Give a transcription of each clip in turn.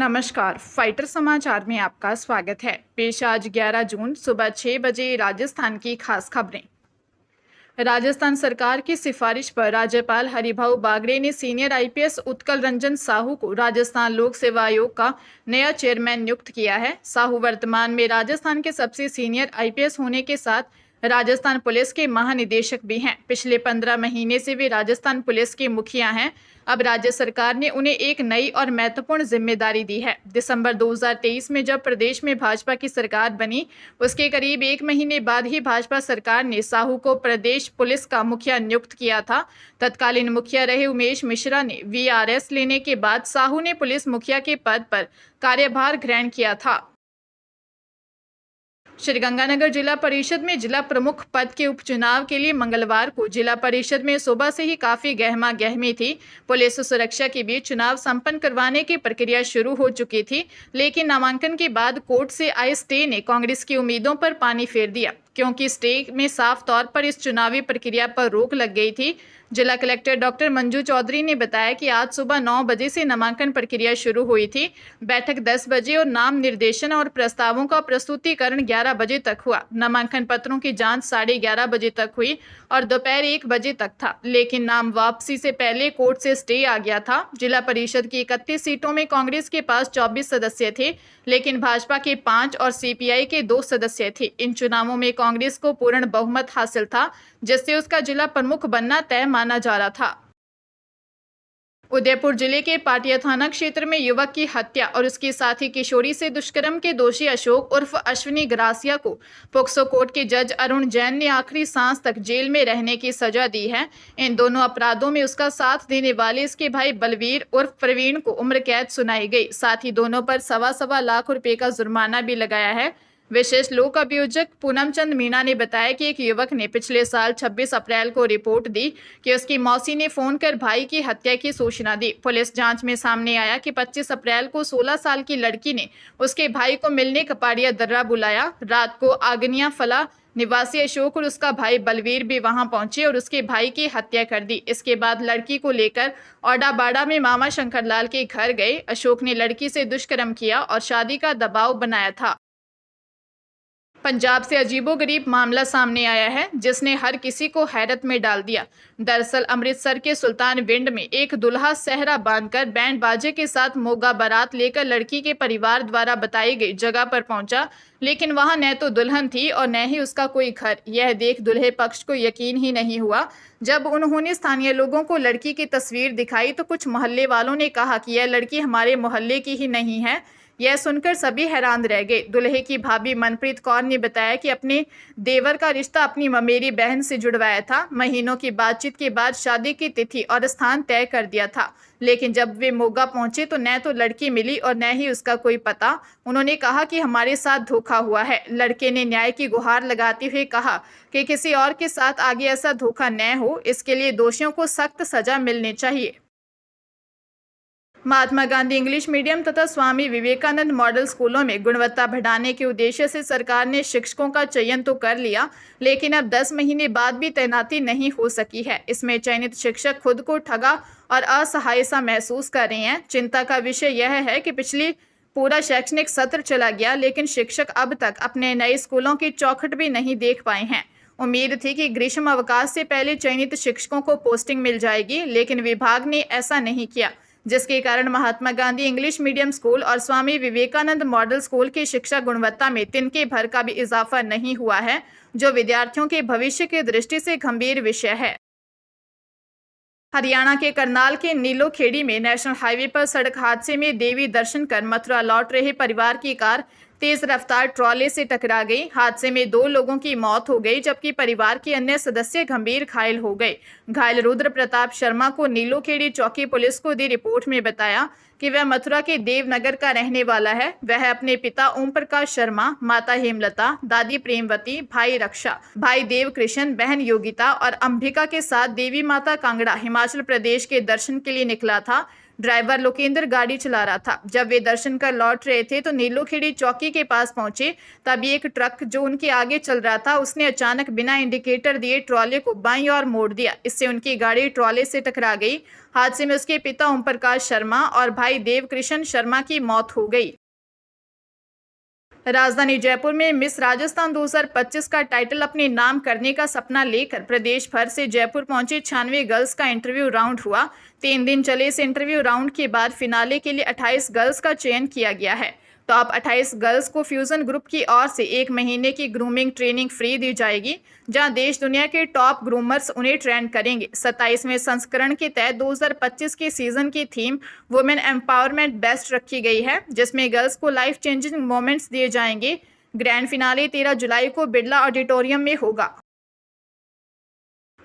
नमस्कार, फाइटर समाचार में आपका स्वागत है। पेश आज 11 जून सुबह 6 बजे राजस्थान की खास खबरें। राजस्थान सरकार की सिफारिश पर राज्यपाल हरिभाऊ बागड़े ने सीनियर आईपीएस उत्कल रंजन साहू को राजस्थान लोक सेवा आयोग का नया चेयरमैन नियुक्त किया है। साहू वर्तमान में राजस्थान के सबसे सीनियर आईपीएस होने के साथ राजस्थान पुलिस के महानिदेशक भी हैं। पिछले 15 महीने से वे राजस्थान पुलिस के मुखिया हैं। अब राज्य सरकार ने उन्हें एक नई और महत्वपूर्ण जिम्मेदारी दी है। दिसंबर 2023 में जब प्रदेश में भाजपा की सरकार बनी, उसके करीब एक महीने बाद ही भाजपा सरकार ने साहू को प्रदेश पुलिस का मुखिया नियुक्त किया था। तत्कालीन मुखिया रहे उमेश मिश्रा ने वीआरएस लेने के बाद साहू ने पुलिस मुखिया के पद पर कार्यभार ग्रहण किया था। श्रीगंगानगर जिला परिषद में जिला प्रमुख पद के उपचुनाव के लिए मंगलवार को जिला परिषद में सुबह से ही काफी गहमा गहमी थी। पुलिस सुरक्षा के बीच चुनाव संपन्न करवाने की प्रक्रिया शुरू हो चुकी थी, लेकिन नामांकन के बाद कोर्ट से आए स्टे ने कांग्रेस की उम्मीदों पर पानी फेर दिया, क्योंकि स्टे में साफ तौर पर इस चुनावी प्रक्रिया पर रोक लग गई थी। जिला कलेक्टर डॉक्टर मंजू चौधरी ने बताया कि आज सुबह 9 बजे से नामांकन प्रक्रिया शुरू हुई थी। बैठक 10 बजे और नाम निर्देशन और प्रस्तावों का प्रस्तुतिकरण 11 बजे तक हुआ। नामांकन पत्रों की जांच 11:30 बजे तक हुई और दोपहर 1 बजे तक था, लेकिन नाम वापसी से पहले कोर्ट से स्टे आ गया था। जिला परिषद की 31 सीटों में कांग्रेस के पास 24 सदस्य थे, लेकिन भाजपा के 5 और सीपीआई के 2 सदस्य थे। इन चुनावों में कांग्रेस को पूर्ण बहुमत हासिल था, जिससे उसका जिला प्रमुख बनना तय माना जा रहा था। उदयपुर जिले के पाटिया थाना क्षेत्र में युवक की हत्या और उसकी साथी किशोरी से दुष्कर्म के दोषी अशोक उर्फ अश्विनी ग्रासिया को पोक्सो कोर्ट के जज अरुण जैन ने आखिरी सांस तक जेल में रहने की सजा दी है। इन दोनों अपराधों में उसका साथ देने वाले इसके भाई बलवीर उर्फ प्रवीण को उम्र कैद सुनाई गई। साथ ही दोनों पर सवा लाख रुपए का जुर्माना भी लगाया है। विशेष लोक अभियोजक पूनम चंद मीणा ने बताया कि एक युवक ने पिछले साल 26 अप्रैल को रिपोर्ट दी कि उसकी मौसी ने फोन कर भाई की हत्या की सूचना दी। पुलिस जांच में सामने आया कि 25 अप्रैल को 16 साल की लड़की ने उसके भाई को मिलने कपाड़िया दर्रा बुलाया। रात को आगनिया फला निवासी अशोक और उसका भाई बलवीर भी वहां पहुंचे और उसके भाई की हत्या कर दी। इसके बाद लड़की को लेकर औडाबाड़ा में मामा शंकरलाल के घर गए। अशोक ने लड़की से दुष्कर्म किया और शादी का दबाव बनाया था। पंजाब से अजीबोगरीब मामला सामने आया है, जिसने हर किसी को हैरत में डाल दिया। दरअसल अमृतसर के सुल्तान विंड में एक दुल्हा सहरा बांधकर बैंड बाजे के साथ मोगा बारात लेकर लड़की के परिवार द्वारा बताई गई जगह पर पहुंचा, लेकिन वहां न तो दुल्हन थी और न ही उसका कोई घर। यह देख दूल्हे पक्ष को यकीन ही नहीं हुआ। जब उन्होंने स्थानीय लोगों को लड़की की तस्वीर दिखाई तो कुछ मोहल्ले वालों ने कहा कि यह लड़की हमारे मोहल्ले की ही नहीं है। यह सुनकर सभी हैरान रह गए। दुल्हे की भाभी मनप्रीत कौर ने बताया कि अपने देवर का रिश्ता अपनी ममेरी बहन से जुड़वाया था। महीनों की बातचीत के बाद शादी की तिथि और स्थान तय कर दिया था, लेकिन जब वे मोगा पहुंचे तो न तो लड़की मिली और न ही उसका कोई पता। उन्होंने कहा कि हमारे साथ धोखा हुआ है। लड़के ने न्याय की गुहार लगाते हुए कहा कि किसी और के साथ आगे ऐसा धोखा न हो, इसके लिए दोषियों को सख्त सजा मिलनी चाहिए। महात्मा गांधी इंग्लिश मीडियम तथा स्वामी विवेकानंद मॉडल स्कूलों में गुणवत्ता बढ़ाने के उद्देश्य से सरकार ने शिक्षकों का चयन तो कर लिया, लेकिन अब 10 महीने बाद भी तैनाती नहीं हो सकी है। इसमें चयनित शिक्षक खुद को ठगा और असहाय सा महसूस कर रहे हैं। चिंता का विषय यह है कि पिछली पूरा शैक्षणिक सत्र चला गया, लेकिन शिक्षक अब तक अपने नए स्कूलों की चौखट भी नहीं देख पाए हैं। उम्मीद थी कि ग्रीष्म अवकाश से पहले चयनित शिक्षकों को पोस्टिंग मिल जाएगी, लेकिन विभाग ने ऐसा नहीं किया, जिसके कारण Mahatma Gandhi English medium school और स्वामी विवेकानंद मॉडल स्कूल की शिक्षा गुणवत्ता में तिनके भर का भी इजाफा नहीं हुआ है, जो विद्यार्थियों के भविष्य की दृष्टि से गंभीर विषय है। हरियाणा के करनाल के नीलोखेड़ी में नेशनल हाईवे पर सड़क हादसे में देवी दर्शन कर मथुरा लौट रहे परिवार की कार तेज रफ्तार ट्रॉले से टकरा गई। हादसे में 2 लोगों की मौत हो गई, जबकि परिवार के अन्य सदस्य गंभीर घायल हो गए। घायल रुद्र प्रताप शर्मा को नीलोखेड़ी चौकी पुलिस को दी रिपोर्ट में बताया कि वह मथुरा के देवनगर का रहने वाला है। वह अपने पिता ओम प्रकाश शर्मा, माता हेमलता, दादी प्रेमवती, भाई रक्षा, भाई देव कृष्ण, बहन योगिता और अंबिका के साथ देवी माता कांगड़ा हिमाचल प्रदेश के दर्शन के लिए निकला था। ड्राइवर लोकेंद्र गाड़ी चला रहा था। जब वे दर्शन कर लौट रहे थे तो नीलोखेड़ी चौकी के पास पहुंचे, तभी एक ट्रक जो उनके आगे चल रहा था उसने अचानक बिना इंडिकेटर दिए ट्रॉले को बाईं ओर मोड़ दिया। इससे उनकी गाड़ी ट्रॉले से टकरा गई। हादसे में उसके पिता ओम प्रकाश शर्मा और भाई देव कृष्ण शर्मा की मौत हो गई। राजधानी जयपुर में मिस राजस्थान 2025 का टाइटल अपने नाम करने का सपना लेकर प्रदेश भर से जयपुर पहुंचे 96 गर्ल्स का इंटरव्यू राउंड हुआ। 3 दिन चले इस इंटरव्यू राउंड के बाद फिनाले के लिए 28 गर्ल्स का चयन किया गया है। टॉप 28 गर्ल्स को फ्यूजन ग्रुप की ओर से 1 महीने की ग्रूमिंग ट्रेनिंग फ्री दी जाएगी, जहां देश दुनिया के टॉप ग्रूमर्स उन्हें ट्रेन करेंगे। 27वें संस्करण के तहत 2025 के सीजन की थीम वुमेन एम्पावरमेंट बेस्ट रखी गई है, जिसमें गर्ल्स को लाइफ चेंजिंग मोमेंट्स दिए जाएंगे। ग्रैंड फिनाले 13 जुलाई को बिरला ऑडिटोरियम में होगा।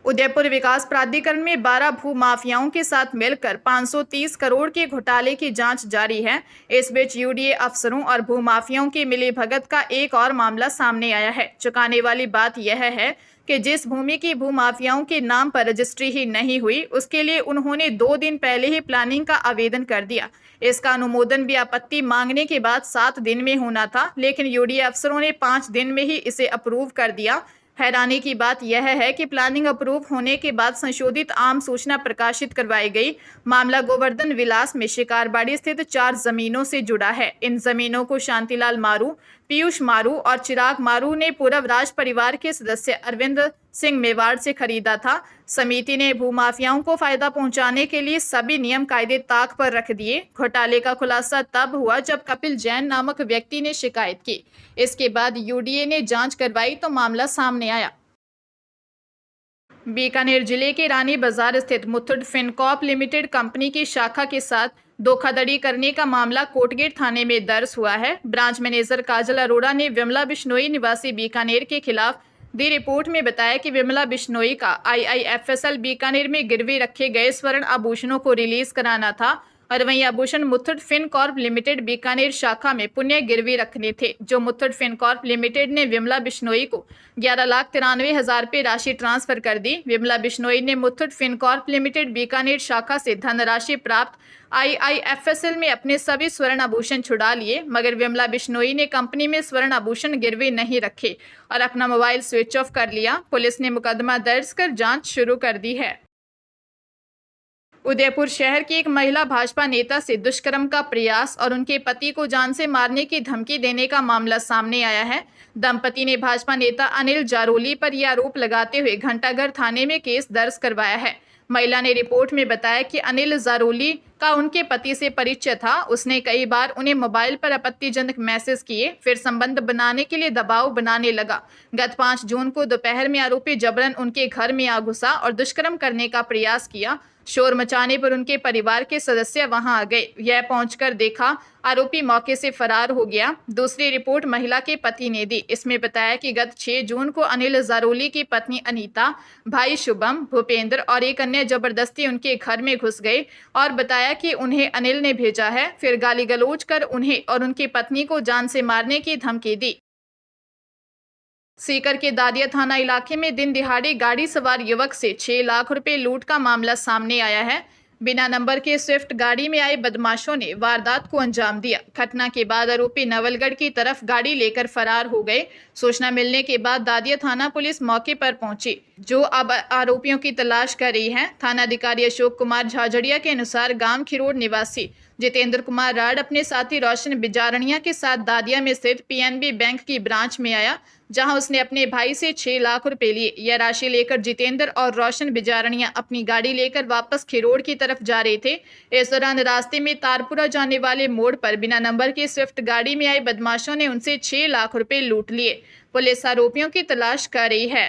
उदयपुर विकास प्राधिकरण में 12 भू माफियाओं के साथ मिलकर 530 करोड़ के घोटाले की जांच जारी है। इस बीच यूडीए अफसरों और भू माफियाओं की मिलीभगत का एक और मामला सामने आया है। चौंकाने वाली बात यह है कि जिस भूमि की भू माफियाओं के नाम पर रजिस्ट्री ही नहीं हुई, उसके लिए उन्होंने 2 दिन पहले ही प्लानिंग का आवेदन कर दिया। इसका अनुमोदन भी आपत्ति मांगने के बाद 7 दिन में होना था, लेकिन यूडीए अफसरों ने 5 दिन में ही इसे अप्रूव कर दिया। हैरानी की बात यह है कि प्लानिंग अप्रूव होने के बाद संशोधित आम सूचना प्रकाशित करवाई गई। मामला गोवर्धन विलास में शिकारबाड़ी स्थित 4 जमीनों से जुड़ा है। इन जमीनों को शांतिलाल मारू, पीयूष मारू और चिराग मारू ने पूर्व राज परिवार के सदस्य अरविंद सिंह मेवाड़ से खरीदा था। समिति ने भूमाफियाओं को फायदा पहुंचाने के लिए सभी नियम कायदे ताक पर रख दिए। घोटाले का खुलासा तब हुआ जब कपिल जैन नामक व्यक्ति ने शिकायत की। इसके बाद यूडीए ने जांच करवाई तो मामला सामने आया। बीकानेर जिले के रानी बाजार स्थित मुथुट फिनकॉर्प लिमिटेड कंपनी की शाखा के साथ धोखाधड़ी करने का मामला कोटगेट थाने में दर्ज हुआ है। ब्रांच मैनेजर काजल अरोड़ा ने विमला बिश्नोई निवासी बीकानेर के खिलाफ दी रिपोर्ट में बताया कि विमला बिश्नोई का IIFSL बीकानेर में गिरवी रखे गए स्वर्ण आभूषणों को रिलीज कराना था और वहीं आभूषण मुथुट फिनकॉर्प लिमिटेड बीकानेर शाखा में पुण्य गिरवी रखने थे, जो मुथुट फिनकॉर्प लिमिटेड ने विमला बिश्नोई को 11,93,000 रुपये राशि ट्रांसफर कर दी। विमला बिश्नोई ने मुथुट फिनकॉर्प लिमिटेड बीकानेर शाखा से धनराशि प्राप्त IIFSL में अपने सभी स्वर्ण आभूषण छुड़ा लिए, मगर विमला बिश्नोई ने कंपनी में स्वर्ण आभूषण गिरवी नहीं रखे और अपना मोबाइल स्विच ऑफ कर लिया। पुलिस ने मुकदमा दर्ज कर जांच शुरू कर दी है। उदयपुर शहर की एक महिला भाजपा नेता से दुष्कर्म का प्रयास और उनके पति को जान से मारने की धमकी देने का मामला सामने आया है। दंपति ने भाजपा नेता अनिल जारोली पर यह आरोप लगाते हुए घंटाघर थाने में केस दर्ज करवाया है। महिला ने रिपोर्ट में बताया कि अनिल जारोली का उनके पति से परिचय था। उसने कई बार उन्हें मोबाइल पर आपत्तिजनक मैसेज किए, फिर संबंध बनाने के लिए दबाव बनाने लगा। गत 5 जून को दोपहर में आरोपी जबरन उनके घर में आ घुसा और दुष्कर्म करने का प्रयास किया। शोर मचाने पर उनके परिवार के सदस्य वहां आ गए। यह पहुंचकर देखा आरोपी मौके से फरार हो गया। दूसरी रिपोर्ट महिला के पति ने दी। इसमें बताया कि गत 6 जून को अनिल जारोली की पत्नी अनीता, भाई शुभम, भूपेंद्र और एक अन्य जबरदस्ती उनके घर में घुस गए और बताया कि उन्हें अनिल ने भेजा है। फिर गाली गलौज कर उन्हें और उनकी पत्नी को जान से मारने की धमकी दी। सीकर के दादिया थाना इलाके में दिन दिहाड़े गाड़ी सवार युवक से 6 लाख रुपए लूट का मामला सामने आया है। बिना नंबर के स्विफ्ट गाड़ी में आए बदमाशों ने वारदात को अंजाम दिया। घटना के बाद आरोपी नवलगढ़ की तरफ गाड़ी लेकर फरार हो गए। सूचना मिलने के बाद दादिया थाना पुलिस मौके पर पहुंची, जो अब आरोपियों की तलाश कर रही है। थानाधिकारी अशोक कुमार झाझड़िया के अनुसार गांव खिरोड़ निवासी जितेंद्र कुमार राड अपने साथी रोशन बिजारणिया के साथ दादिया में स्थित PNB बैंक की ब्रांच में आया, जहां उसने अपने भाई से 6 लाख रुपए लिए। यह राशि लेकर जितेंद्र और रोशन बिजारणिया अपनी गाड़ी लेकर वापस खिरोड़ की तरफ जा रहे थे। इस दौरान रास्ते में तारपुरा जाने वाले मोड़ पर बिना नंबर की स्विफ्ट गाड़ी में आए बदमाशों ने उनसे 6 लाख रुपए लूट लिए। पुलिस आरोपियों की तलाश कर रही है।